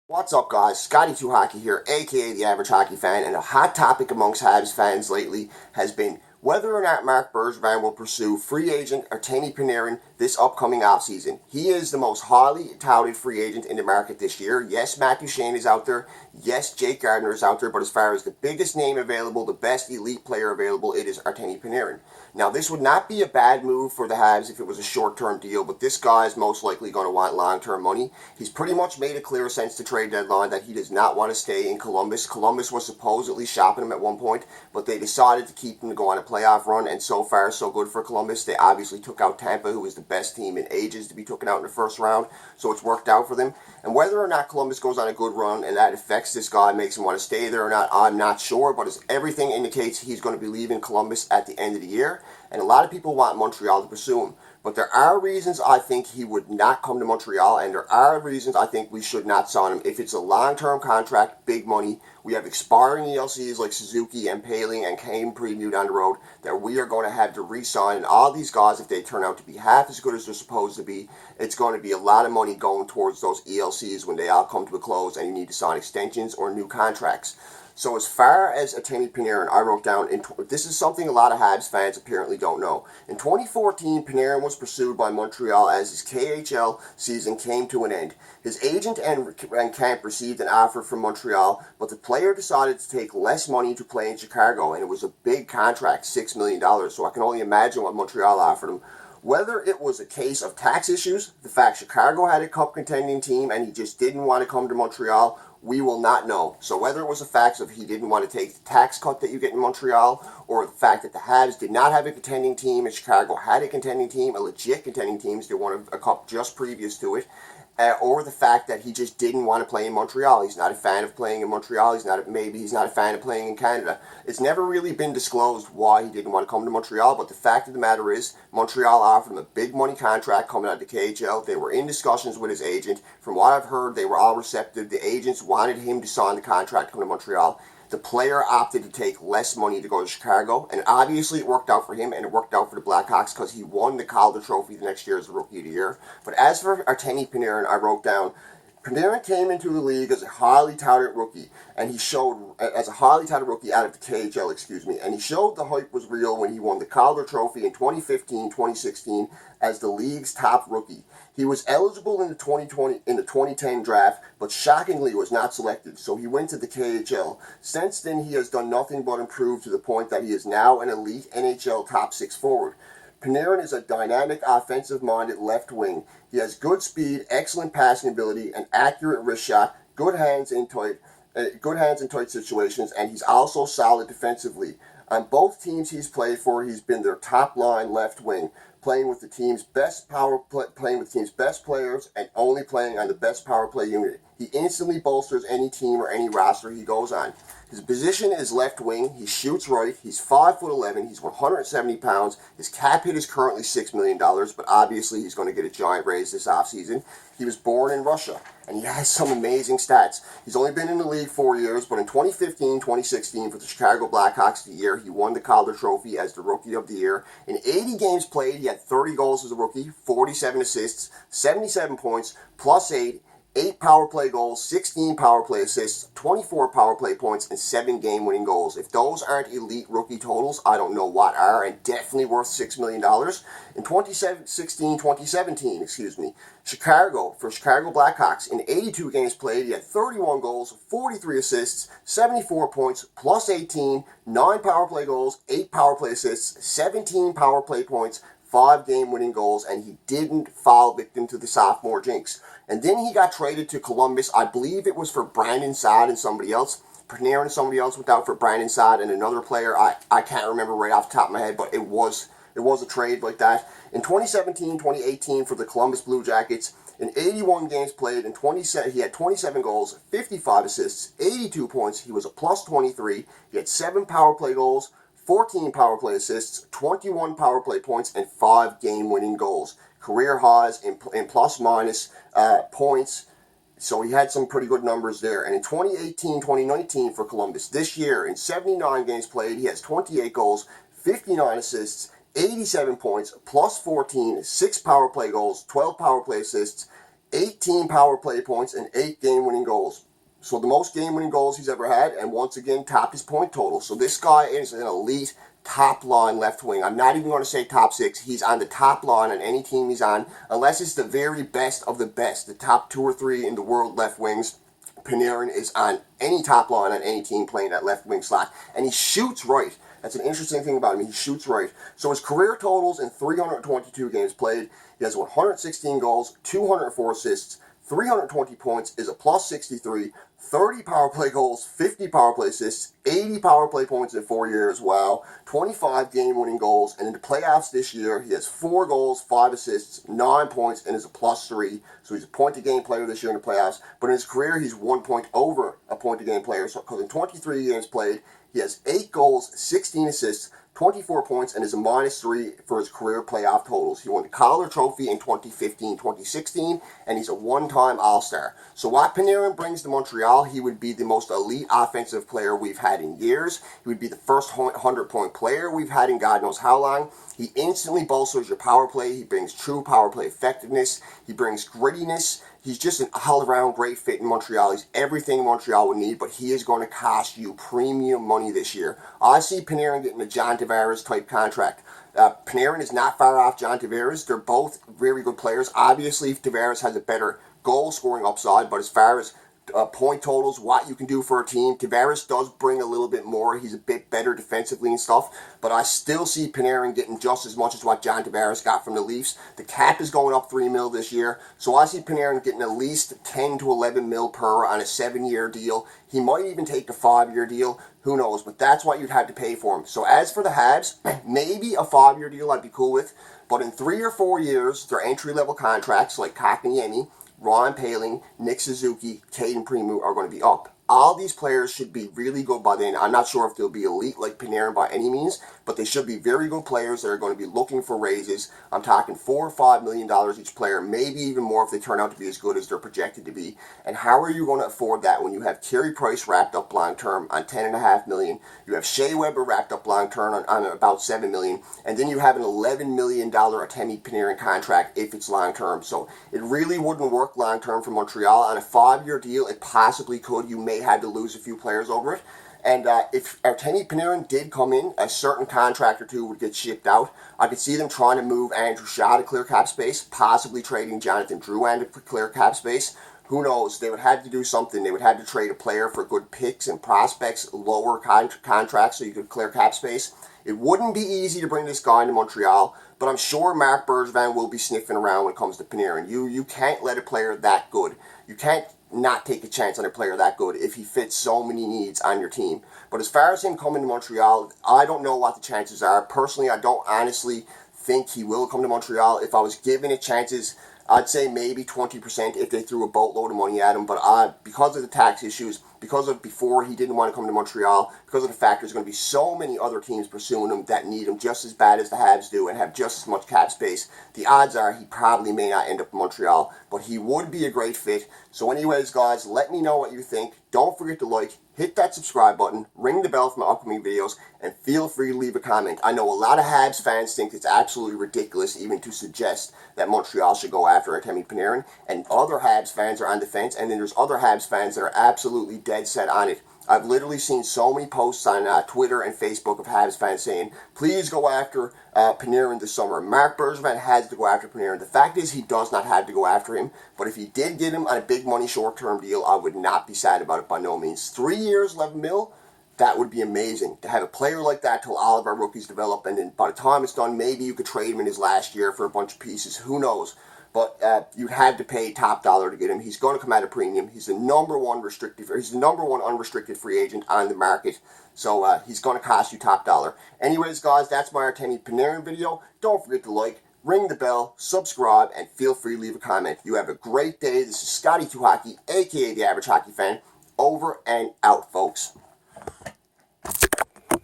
What's up, guys? Scotty2 Hockey here, aka the Average Hockey Fan, and a hot topic amongst Habs fans lately has been whether or not Marc Bergevin will pursue free agent Artemi Panarin this upcoming offseason. He is the most highly touted free agent in the market this year. Yes, Matt Duchene is out there. Yes, Jake Gardiner is out there. But as far as the biggest name available, the best elite player available, it is Artemi Panarin. Now, this would not be a bad move for the Habs if it was a short-term deal, but this guy is most likely going to want long-term money. He's pretty much made it clear since the trade deadline that he does not want to stay in Columbus. Columbus was supposedly shopping him at one point, but they decided to keep him to go on a playoff run, and so far, so good for Columbus. They obviously took out Tampa, who was the best team in ages to be taken out in the first round, so it's worked out for them. And whether or not Columbus goes on a good run and that affects this guy, makes him want to stay there or not, I'm not sure, but as everything indicates, he's going to be leaving Columbus at the end of the year. And a lot of people want Montreal to pursue him. But there are reasons I think he would not come to Montreal, and there are reasons I think we should not sign him. If it's a long-term contract, big money, we have expiring ELCs like Suzuki and Paling and Kane previewed on the road that we are going to have to re-sign. And all these guys, if they turn out to be half as good as they're supposed to be, it's going to be a lot of money going towards those ELCs when they all come to a close and you need to sign extensions or new contracts. So as far as Artemi Panarin, I wrote down, this is something a lot of Habs fans apparently don't know. In 2014, Panarin was pursued by Montreal as his KHL season came to an end. His agent and camp received an offer from Montreal, but the player decided to take less money to play in Chicago, and it was a big contract, $6 million, so I can only imagine what Montreal offered him. Whether it was a case of tax issues, the fact Chicago had a cup contending team and he just didn't want to come to Montreal, we will not know. So whether it was a fact of he didn't want to take the tax cut that you get in Montreal, or the fact that the Habs did not have a contending team and Chicago had a contending team, a legit contending team, they won a cup just previous to it, or the fact that he just didn't want to play in Montreal. He's not a fan of playing in Montreal. He's not a fan of playing in Canada. It's never really been disclosed why he didn't want to come to Montreal, but the fact of the matter is Montreal offered him a big money contract coming out of the KHL. They were in discussions with his agent. From what I've heard, they were all receptive. The agents wanted him to sign the contract to come to Montreal. The player opted to take less money to go to Chicago, and obviously it worked out for him, and it worked out for the Blackhawks because he won the Calder Trophy the next year as the Rookie of the Year. But as for Artemi Panarin, I wrote down, Panarin came into the league as a highly touted rookie, and he showed, as a highly touted rookie out of the KHL, and he showed the hype was real when he won the Calder Trophy in 2015-2016 as the league's top rookie. He was eligible in the 2010 draft, but shockingly was not selected, so he went to the KHL. Since then, he has done nothing but improve to the point that he is now an elite NHL top six forward. Panarin is a dynamic, offensive-minded left wing. He has good speed, excellent passing ability, an accurate wrist shot, good hands in tight situations, and he's also solid defensively. On both teams he's played for, he's been their top-line left wing, playing with the team's best players, and only playing on the best power play unit. He instantly bolsters any team or any roster he goes on. His position is left wing. He shoots right. He's 5'11". He's 170 pounds. His cap hit is currently $6 million, but obviously he's going to get a giant raise this offseason. He was born in Russia, and he has some amazing stats. He's only been in the league 4 years, but in 2015-2016 for the Chicago Blackhawks the year, he won the Calder Trophy as the Rookie of the Year. In 80 games played, he had 30 goals as a rookie, 47 assists, 77 points, plus 8 power play goals, 16 power play assists, 24 power play points, and 7 game-winning goals. If those aren't elite rookie totals, I don't know what are, and definitely worth $6 million. In 2016-2017, Chicago Blackhawks, in 82 games played, he had 31 goals, 43 assists, 74 points, plus 18, 9 power play goals, 8 power play assists, 17 power play points, 5 game-winning goals, and he didn't fall victim to the sophomore jinx. And then he got traded to Columbus. I believe it was for Brandon Saad and somebody else. Panarin and somebody else went out for Brandon Saad and another player. I can't remember right off the top of my head, but it was a trade like that. In 2017-2018 for the Columbus Blue Jackets, in 81 games played, he had 27 goals, 55 assists, 82 points. He was a plus 23. He had 7 power play goals, 14 power play assists, 21 power play points, and 5 game-winning goals. Career highs in plus-minus points, so he had some pretty good numbers there. And in 2018-2019 for Columbus, this year, in 79 games played, he has 28 goals, 59 assists, 87 points, plus 14, 6 power play goals, 12 power play assists, 18 power play points, and 8 game-winning goals. So the most game-winning goals he's ever had, and once again topped his point total. So this guy is an elite top-line left wing. I'm not even going to say top 6. He's on the top line on any team he's on, unless it's the very best of the best, the top 2 or 3 in the world left wings. Panarin is on any top line on any team playing that left wing slot, and he shoots right. That's an interesting thing about him. He shoots right. So his career totals in 322 games played, he has 116 goals, 204 assists, 320 points, is a plus 63, 30 power play goals, 50 power play assists, 80 power play points in 4 years, wow, 25 game-winning goals, and in the playoffs this year, he has 4 goals, 5 assists, 9 points, and is a plus 3, so he's a point-a-game player this year in the playoffs, but in his career, he's 1 point over a point-a-game player, so because in 23 games played, he has 8 goals, 16 assists, 24 points, and is a minus 3 for his career playoff totals. He won the Calder Trophy in 2015-2016, and he's a one-time All-Star. So what Panarin brings to Montreal, he would be the most elite offensive player we've had in years. He would be the first 100-point player we've had in God knows how long. He instantly bolsters your power play. He brings true power play effectiveness. He brings grittiness. He's just an all-around great fit in Montreal. He's everything Montreal would need, but he is going to cost you premium money this year. I see Panarin getting a John Tavares type contract. Panarin is not far off John Tavares. They're both very good players. Obviously, Tavares has a better goal-scoring upside, but as far as point totals, what you can do for a team, Tavares does bring a little bit more. He's a bit better defensively and stuff, but I still see Panarin getting just as much as what John Tavares got from the Leafs. The cap is going up $3 million this year, so I see Panarin getting at least 10 to 11 mil per on a 7-year deal. He might even take the 5-year deal. Who knows? But that's what you'd have to pay for him. So as for the Habs, maybe a 5-year deal I'd be cool with, but in 3 or 4 years, their entry-level contracts like Kotkaniemi, Ron Paling, Nick Suzuki, Caden Primo are going to be up. All these players should be really good by then. I'm not sure if they'll be elite like Panarin by any means, but they should be very good players that are going to be looking for raises. I'm talking $4 or $5 million each player, maybe even more if they turn out to be as good as they're projected to be. And how are you going to afford that when you have Carey Price wrapped up long term on $10.5 million? You have Shea Weber wrapped up long term on about $7 million, and then you have an $11 million Artemi Panarin contract if it's long term. So it really wouldn't work long term for Montreal. On a 5-year deal, it possibly could. You may had to lose a few players over it. And if Artemi Panarin did come in, a certain contract or two would get shipped out. I could see them trying to move Andrew Shaw to clear cap space, possibly trading Jonathan Drouin to clear cap space. Who knows? They would have to do something. They would have to trade a player for good picks and prospects, lower contracts so you could clear cap space. It wouldn't be easy to bring this guy into Montreal, but I'm sure Marc Bergevin will be sniffing around when it comes to Panarin. You can't let a player that good. You can't not take a chance on a player that good if he fits so many needs on your team. But as far as him coming to Montreal, I don't know what the chances are. Personally, I don't honestly think he will come to Montreal. If I was giving it chances, I'd say maybe 20% if they threw a boatload of money at him. But because of the tax issues, because of before he didn't want to come to Montreal, because of the fact there's going to be so many other teams pursuing him that need him just as bad as the Habs do and have just as much cap space, the odds are he probably may not end up in Montreal. But he would be a great fit. So anyways, guys, let me know what you think. Don't forget to like, hit that subscribe button, ring the bell for my upcoming videos, and feel free to leave a comment. I know a lot of Habs fans think it's absolutely ridiculous even to suggest that Montreal should go after Artemi Panarin, and other Habs fans are on the fence, and then there's other Habs fans that are absolutely dead set on it. I've literally seen so many posts on Twitter and Facebook of Habs fans saying, please go after Panarin this summer. Marc Bergevin has to go after Panarin. The fact is he does not have to go after him, but if he did get him on a big money short-term deal, I would not be sad about it by no means. 3 years, 11 mil, that would be amazing. To have a player like that till all of our rookies develop, and then by the time it's done, maybe you could trade him in his last year for a bunch of pieces. Who knows? But you'd have to pay top dollar to get him. He's going to come at a premium. He's the number one unrestricted free agent on the market. So he's going to cost you top dollar. Anyways, guys, that's my Artemi Panarin video. Don't forget to like, ring the bell, subscribe, and feel free to leave a comment. You have a great day. This is Scotty2Hockey, a.k.a. The Average Hockey Fan. Over and out, folks.